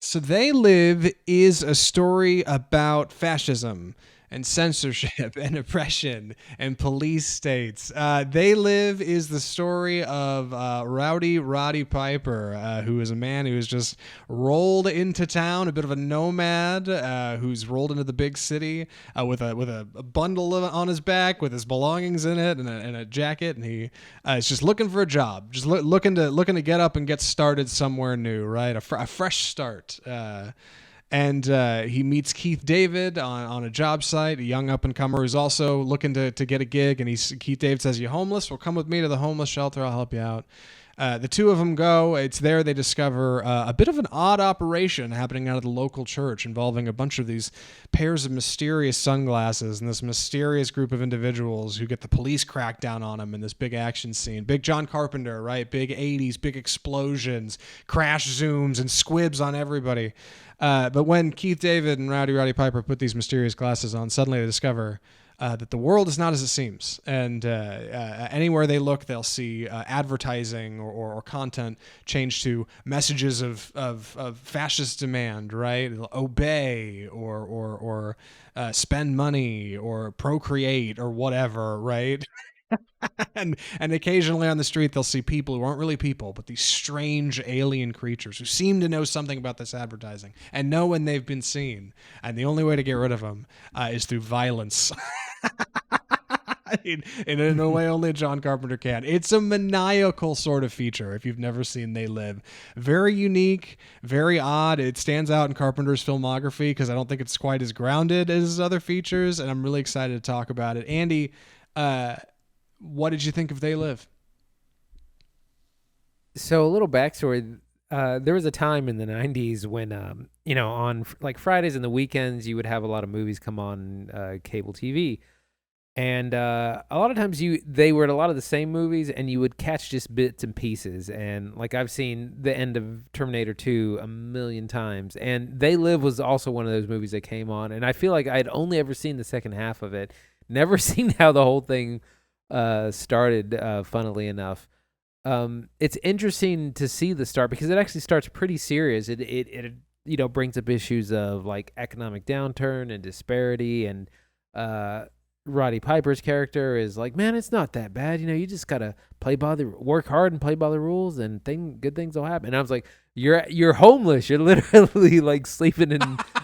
So They Live is a story about fascism and censorship and oppression and police states. They Live is the story of Rowdy Roddy Piper, who is a man who has just rolled into town, a bit of a nomad, who's rolled into the big city with a bundle on his back with his belongings in it and a jacket, and he is just looking for a job, just looking to get up and get started somewhere new, right? A fresh start. And he meets Keith David on a job site, a young up-and-comer who's also looking to get a gig. And Keith David says, "You homeless? Well, come with me to the homeless shelter. I'll help you out." The two of them go. It's there they discover a bit of an odd operation happening out of the local church involving a bunch of these pairs of mysterious sunglasses and this mysterious group of individuals who get the police crack down on them in this big action scene. Big John Carpenter, right? Big 80s, big explosions, crash zooms, and squibs on everybody. But when Keith David and Rowdy Roddy Piper put these mysterious glasses on, suddenly they discover that the world is not as it seems. And anywhere they look, they'll see advertising or content change to messages of fascist demand, right? Obey or spend money or procreate or whatever, right? and occasionally on the street they'll see people who aren't really people, but these strange alien creatures who seem to know something about this advertising and know when they've been seen, and the only way to get rid of them is through violence. In a way only John Carpenter can. It's a maniacal sort of feature if you've never seen They Live. Very unique, very odd. It stands out in Carpenter's filmography because I don't think it's quite as grounded as his other features, and I'm really excited to talk about it. Andy, what did you think of They Live? So a little backstory. There was a time in the 90s when, on like Fridays and the weekends, you would have a lot of movies come on cable TV. And a lot of times they were at a lot of the same movies, and you would catch just bits and pieces. And like I've seen the end of Terminator 2 a million times. And They Live was also one of those movies that came on. And I feel like I'd only ever seen the second half of it. Never seen how the whole thing started, funnily enough. It's interesting to see the start because it actually starts pretty serious. It brings up issues of like economic downturn and disparity, and Roddy Piper's character is like, man, it's not that bad. You just gotta work hard and play by the rules, and good things will happen. And I was like, you're homeless. You're literally like sleeping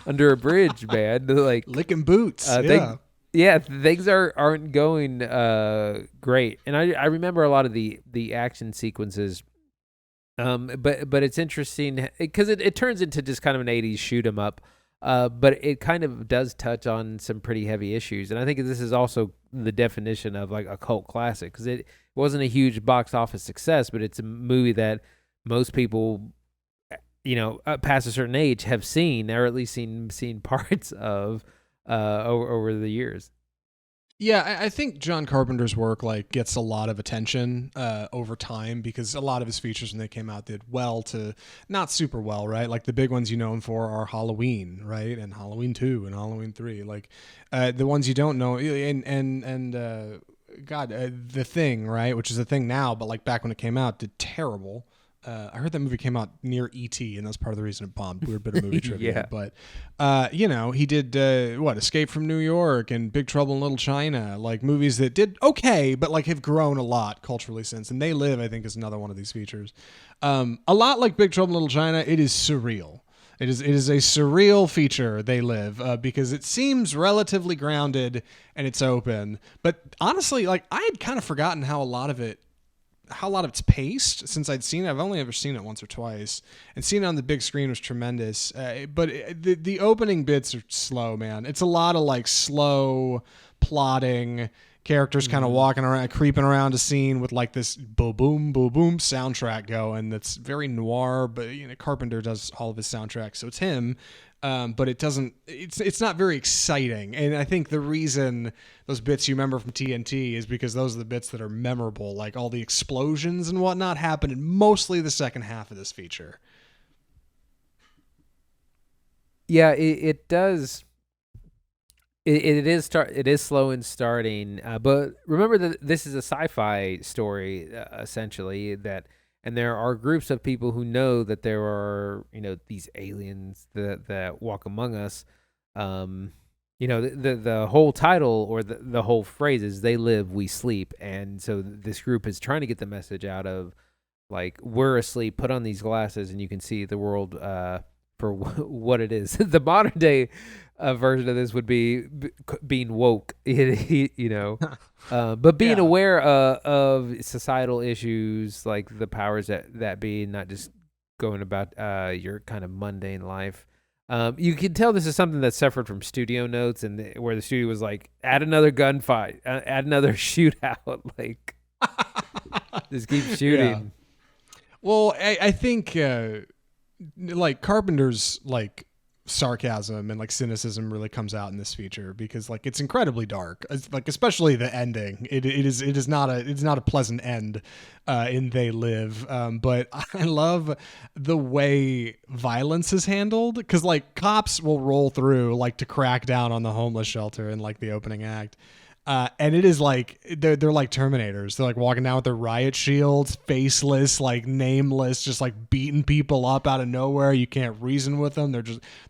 under a bridge, man. Like licking boots. Things aren't going great. And I remember a lot of the action sequences. But it's interesting because it turns into just kind of an 80s shoot 'em up. But it kind of does touch on some pretty heavy issues. And I think this is also the definition of like a cult classic, because it wasn't a huge box office success, but it's a movie that most people, past a certain age have seen, or at least seen parts of over the years. Yeah, I think John Carpenter's work gets a lot of attention over time because a lot of his features when they came out did well to not super well, right? Like the big ones you know him for are Halloween, right, and Halloween 2 and Halloween 3. Like the ones you don't know, and The Thing, right, which is a thing now, but like back when it came out, did terrible. I heard that movie came out near E.T., and that's part of the reason it bombed. Weird bit of movie trivia. Yeah. But, he did, Escape from New York and Big Trouble in Little China, like movies that did okay, but like have grown a lot culturally since. And They Live, I think, is another one of these features. A lot like Big Trouble in Little China, it is surreal. It is a surreal feature, They Live, because it seems relatively grounded and it's open. But honestly, like I had kind of forgotten how a lot of it's paced since I'd seen it. I've only ever seen it once or twice, and seeing it on the big screen was tremendous. But the opening bits are slow, man. It's a lot of like slow plotting, characters kind of walking around, creeping around a scene with like this boom, boom, boom, boom soundtrack going. That's very noir, but Carpenter does all of his soundtracks, so it's him. But it doesn't. It's not very exciting, and I think the reason those bits you remember from TNT is because those are the bits that are memorable. Like all the explosions and whatnot happen in mostly the second half of this feature. Yeah, it does. It is slow in starting, but remember that this is a sci-fi story essentially. That And there are groups of people who know that there are, these aliens that walk among us. The whole title or the whole phrase is "They live, we sleep," and so this group is trying to get the message out of, like, we're asleep. Put on these glasses, and you can see the world for what it is. The modern day version of this would be being woke, but being Yeah. aware of societal issues, like the powers that be, not just going about your kind of mundane life. You can tell this is something that suffered from studio notes, and where the studio was like, add another gunfight, add another shootout, like just keep shooting. Yeah. Well, I think like Carpenter's like sarcasm and like cynicism really comes out in this feature, because like it's incredibly dark, like especially the ending. It is not a pleasant end in They Live, but I love the way violence is handled, because like cops will roll through like to crack down on the homeless shelter in like the opening act. And it is like they're like Terminators. They're like walking down with their riot shields, faceless, like nameless, just like beating people up out of nowhere. You can't reason with them.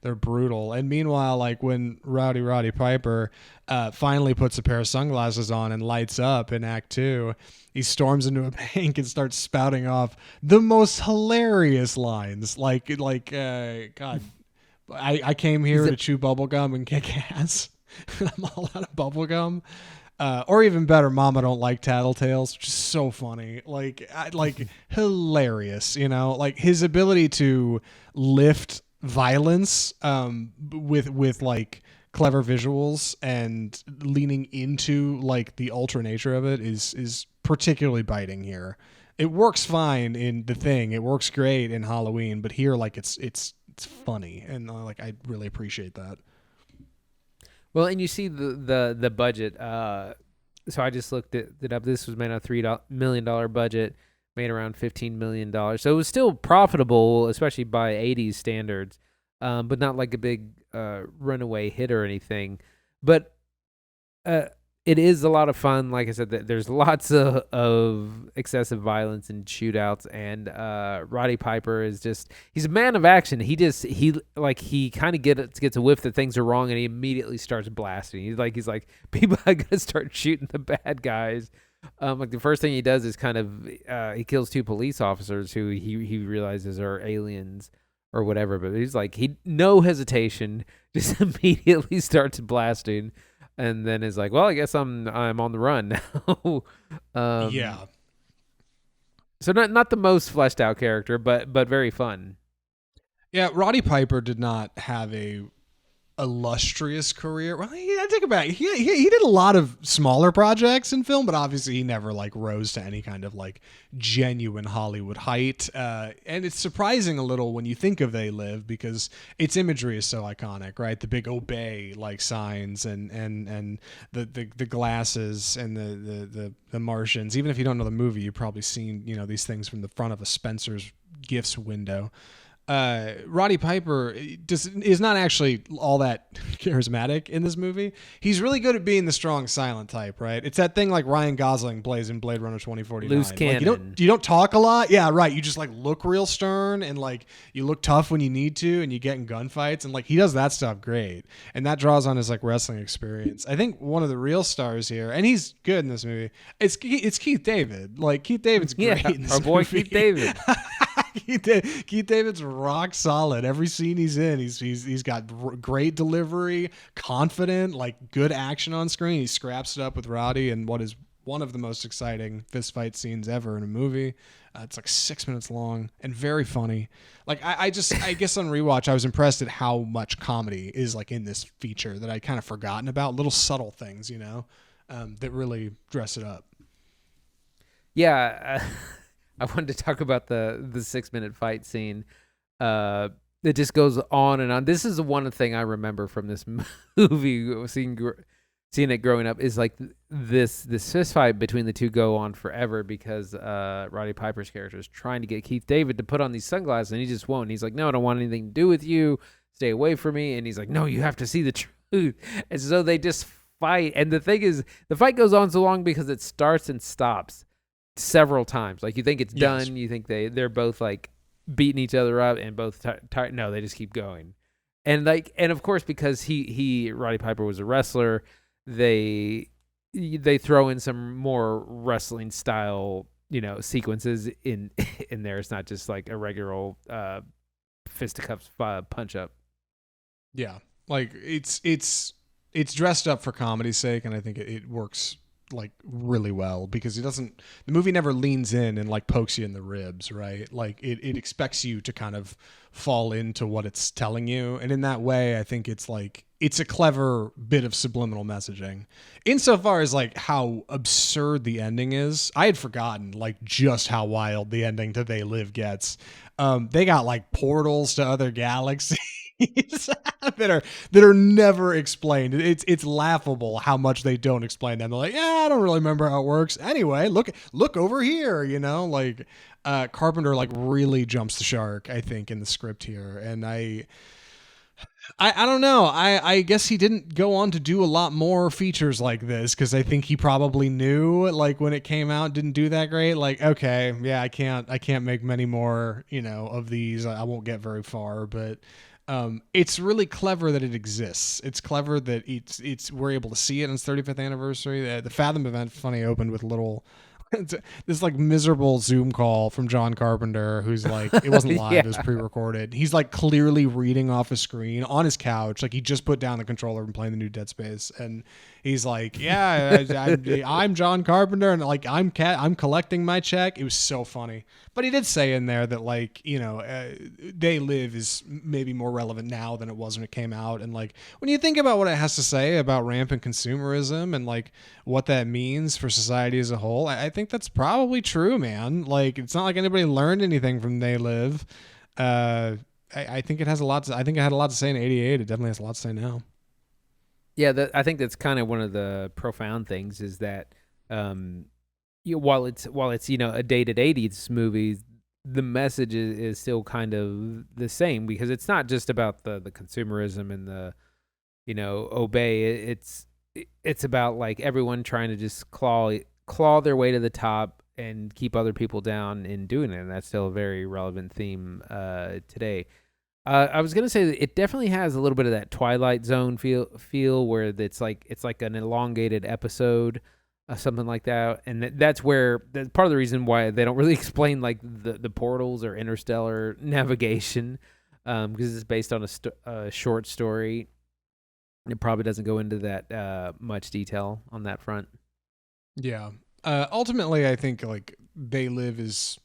They're brutal. And meanwhile, like when Roddy Piper finally puts a pair of sunglasses on and lights up in Act 2, he storms into a bank and starts spouting off the most hilarious lines. God, I came here to chew bubblegum and kick ass. I'm all out of bubblegum. Or even better, Mama Don't Like Tattletales, which is so funny. Like hilarious, like his ability to lift violence with like clever visuals and leaning into like the ultra nature of it is particularly biting here. It works fine in The Thing. It works great in Halloween, but here like it's funny, and like I really appreciate that. Well, and you see the budget. So I just looked it up. This was made on a $3 million budget, made around $15 million. So it was still profitable, especially by 80s standards, but not like a big runaway hit or anything. But it is a lot of fun. Like I said, there's lots of excessive violence and shootouts, and Roddy Piper is he's a man of action. He kind of gets a whiff that things are wrong, and he immediately starts blasting. He's like people are gonna start shooting the bad guys. Like the first thing he does is kind of he kills 2 police officers who he realizes are aliens or whatever. But he's like, no hesitation, just immediately starts blasting. And then is like, well, I guess I'm on the run now. Yeah. So not the most fleshed out character, but very fun. Yeah, Roddy Piper did not have a illustrious career. Well, I think about it. He did a lot of smaller projects in film, but obviously he never like rose to any kind of like genuine Hollywood height. And it's surprising a little when you think of They Live, because its imagery is so iconic, right? The big obey like signs and the glasses and the Martians. Even if you don't know the movie, you've probably seen these things from the front of a Spencer's Gifts window. Roddy Piper is not actually all that charismatic in this movie. He's really good at being the strong silent type, right? It's that thing like Ryan Gosling plays in Blade Runner 2049. Loose cannon. Like you don't talk a lot. Yeah, right. You just like look real stern, and like you look tough when you need to, and you get in gunfights, and like he does that stuff great. And that draws on his like wrestling experience. I think one of the real stars here, and he's good in this movie, it's Keith David. Like Keith David's great in this our boy movie. Keith David. Keith David's rock solid. Every scene he's in, he's got great delivery, confident, like good action on screen. He scraps it up with Roddy in what is one of the most exciting fist fight scenes ever in a movie. It's like 6 minutes long and very funny. Like I guess on rewatch, I was impressed at how much comedy is like in this feature that I'd kind of forgotten about. Little subtle things, that really dress it up. Yeah. I wanted to talk about the 6-minute fight scene. It just goes on and on. This is the one thing I remember from this movie, seeing it growing up, is like this fist fight between the two go on forever, because Roddy Piper's character is trying to get Keith David to put on these sunglasses, and he just won't. He's like, no, I don't want anything to do with you. Stay away from me. And he's like, no, you have to see the truth. And so they just fight. And the thing is, the fight goes on so long because it starts and stops. several times. Like, you think it's Yes. done, you think they're both like beating each other up and both tired. No, they just keep going. And of course, because Roddy Piper was a wrestler, they throw in some more wrestling style, sequences in in there. It's not just like a regular old fisticuffs punch up. Yeah. Like it's dressed up for comedy's sake, and I think it works like really well because the movie never leans in and like pokes you in the ribs, right? Like it expects you to kind of fall into what it's telling you. And in that way, I think it's a clever bit of subliminal messaging. Insofar as like how absurd the ending is, I had forgotten like just how wild the ending to They Live gets. They got like portals to other galaxies. that are never explained. It's laughable how much they don't explain them. They're like, yeah, I don't really remember how it works. Anyway, look over here. Like Carpenter like really jumps the shark, I think, in the script here, and I don't know. I guess he didn't go on to do a lot more features like this because I think he probably knew like when it came out didn't do that great. Like, okay, yeah, I can't make many more of these. I won't get very far, but it's really clever that it exists. It's clever that we're able to see it on its 35th anniversary. The Fathom event, funny, opened with little this like miserable Zoom call from John Carpenter, who's like, it wasn't live, It was pre-recorded. He's like clearly reading off a screen on his couch, like he just put down the controller and playing the new Dead Space, and he's like, yeah, I'm John Carpenter, and like I'm collecting my check. It was so funny. But he did say in there that like They Live is maybe more relevant now than it was when it came out, and like when you think about what it has to say about rampant consumerism and like what that means for society as a whole, I think that's probably true, man. Like it's not like anybody learned anything from They Live. I think it has a lot. I think it had a lot to say in '88. It definitely has a lot to say now. Yeah, I think that's kind of one of the profound things is that while it's a dated '80s movie, the message is still kind of the same because it's not just about the consumerism and the obey. It's about like everyone trying to just claw their way to the top and keep other people down in doing it, and that's still a very relevant theme today. I was gonna say that it definitely has a little bit of that Twilight Zone feel where it's like an elongated episode, something like that, and that's part of the reason why they don't really explain like the portals or interstellar navigation, because it's based on a short story. It probably doesn't go into that much detail on that front. Yeah. Ultimately, I think like They Live is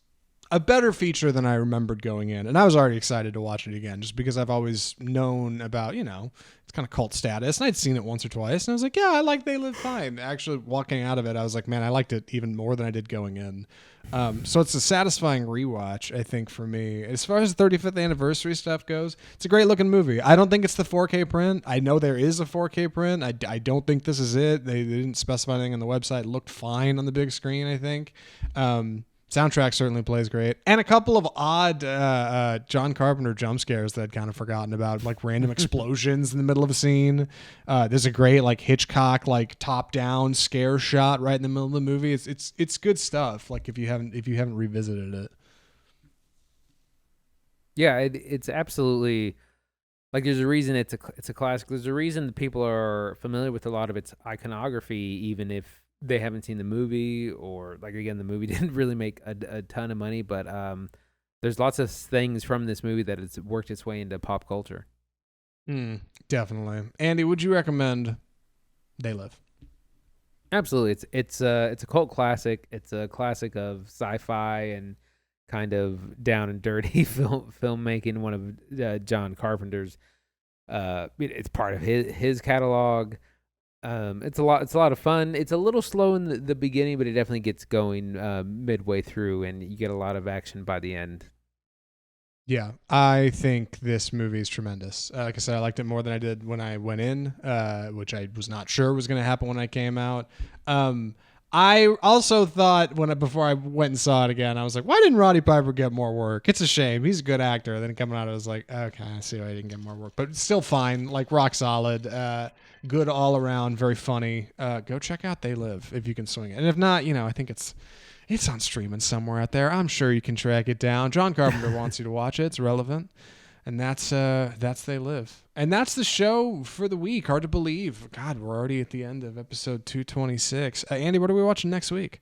a better feature than I remembered going in. And I was already excited to watch it again just because I've always known about, it's kind of cult status. And I'd seen it once or twice. And I was like, yeah, I like They Live fine. Actually, walking out of it, I was like, man, I liked it even more than I did going in. So it's a satisfying rewatch, I think, for me. As far as the 35th anniversary stuff goes, it's a great looking movie. I don't think it's the 4K print. I know there is a 4K print. I don't think this is it. They didn't specify anything on the website. It looked fine on the big screen, I think. Soundtrack certainly plays great. And a couple of odd John Carpenter jump scares that I'd kind of forgotten about, like random explosions in the middle of a scene. There's a great like Hitchcock like top-down scare shot right in the middle of the movie. It's good stuff. Like if you haven't revisited it. Yeah, it's absolutely like there's a reason it's a classic. There's a reason that people are familiar with a lot of its iconography, even if they haven't seen the movie, or like again, the movie didn't really make a ton of money, but there's lots of things from this movie that it's worked its way into pop culture. Definitely. Andy, would you recommend They Live? Absolutely. It's a cult classic. It's a classic of sci-fi and kind of down and dirty filmmaking. One of John Carpenter's. It's part of his catalog. It's a lot of fun. It's a little slow in the beginning, but it definitely gets going midway through, and you get a lot of action by the end. Yeah, I think this movie is tremendous. Like I said, I liked it more than I did when I went in, which I was not sure was going to happen when I came out. I also thought before I went and saw it again, I was like, why didn't Roddy Piper get more work? It's a shame. He's a good actor. Then coming out, I was like, okay, I see why he didn't get more work. But still fine, like rock solid, good all around, very funny. Go check out They Live if you can swing it. And if not, I think it's It's on streaming somewhere out there. I'm sure you can track it down. John Carpenter wants you to watch it. It's relevant. And that's They Live. And that's the show for the week. Hard to believe. God, we're already at the end of episode 226. Andy, what are we watching next week?